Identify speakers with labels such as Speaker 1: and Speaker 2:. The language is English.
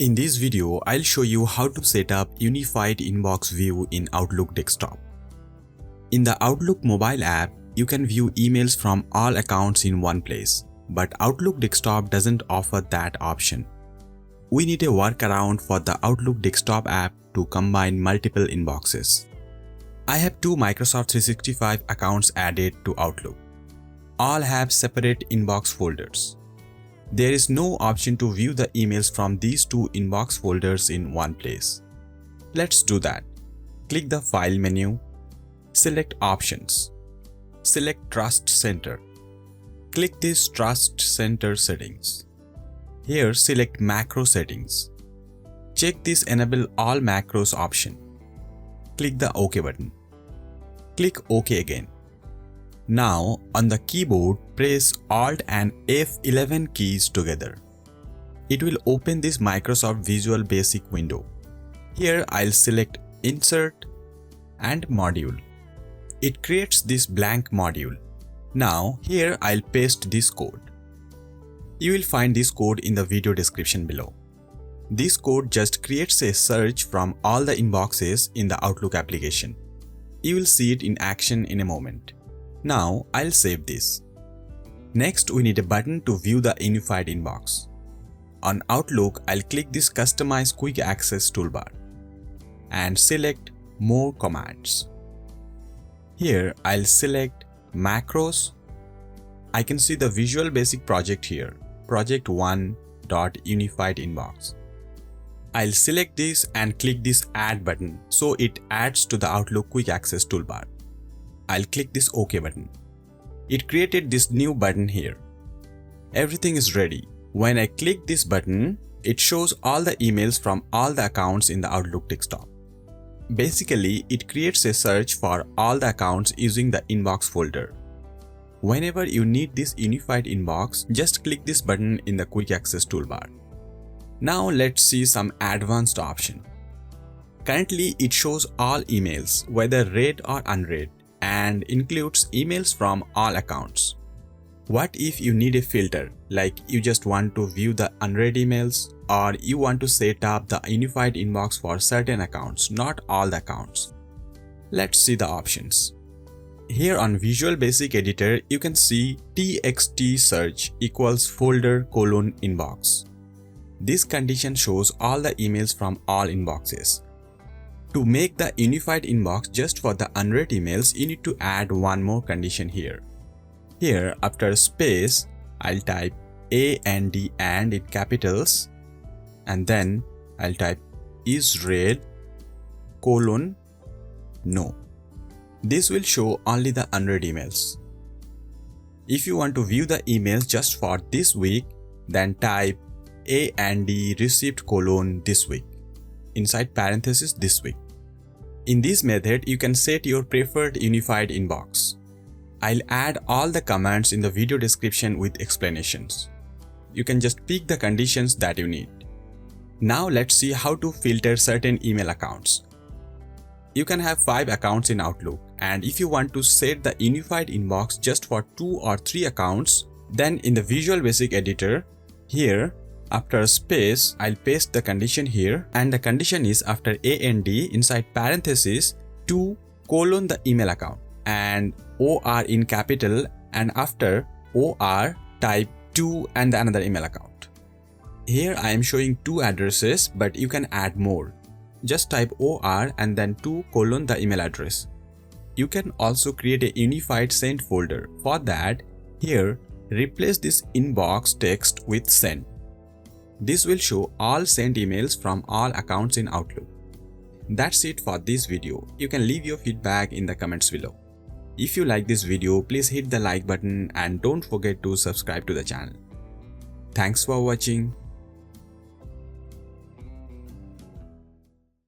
Speaker 1: In this video, I'll show you how to set up unified inbox view in Outlook desktop. In the Outlook mobile app, you can view emails from all accounts in one place, but Outlook desktop doesn't offer that option. We need a workaround for the Outlook desktop app to combine multiple inboxes. I have two Microsoft 365 accounts added to Outlook. All have separate inbox folders. There is no option to view the emails from these two inbox folders in one place. Let's do that. Click the File menu, select Options, select Trust Center. Click this Trust Center settings. Here select Macro Settings. Check this Enable All Macros option. Click the OK button. Click OK again. Now, on the keyboard, press Alt and F11 keys together. It will open this Microsoft Visual Basic window. Here, I'll select Insert and Module. It creates this blank module. Now, here I'll paste this code. You will find this code in the video description below. This code just creates a search from all the inboxes in the Outlook application. You will see it in action in a moment. Now, I'll save this. Next, we need a button to view the unified inbox. On Outlook, I'll click this Customize Quick Access Toolbar and select More Commands. Here, I'll select Macros. I can see the Visual Basic project here, Project 1.Unified Inbox. I'll select this and click this Add button so it adds to the Outlook Quick Access Toolbar. I'll click this OK button. It created this new button here. Everything is ready. When I click this button, it shows all the emails from all the accounts in the Outlook desktop. Basically, it creates a search for all the accounts using the inbox folder. Whenever you need this unified inbox, just click this button in the Quick Access Toolbar. Now let's see some advanced option. Currently, it shows all emails, whether read or unread, and includes emails from all accounts. What if you need a filter, like you just want to view the unread emails, or you want to set up the unified inbox for certain accounts, not all the accounts? Let's see the options. Here on Visual Basic Editor, you can see txt search equals folder : inbox. This condition shows all the emails from all inboxes. To make the unified inbox just for the unread emails, you need to add one more condition here. Here, after space, I'll type and in capitals, and then I'll type is read : no. This will show only the unread emails. If you want to view the emails just for this week, then type and received : this week, inside parenthesis this week. In this method, you can set your preferred unified inbox. I'll add all the commands in the video description with explanations. You can just pick the conditions that you need. Now let's see how to filter certain email accounts. You can have 5 accounts in Outlook, and if you want to set the unified inbox just for 2 or 3 accounts, then in the Visual Basic Editor, here, after space, I'll paste the condition here, and the condition is after and inside parenthesis 2 : the email account, and or in capital, and after or type 2 and another email account. Here I am showing 2 addresses, but you can add more. Just type or and then 2 : the email address. You can also create a unified sent folder. For that, here replace this inbox text with sent. This will show all sent emails from all accounts in Outlook. That's it for this video. You can leave your feedback in the comments below. If you like this video, please hit the like button and don't forget to subscribe to the channel. Thanks for watching.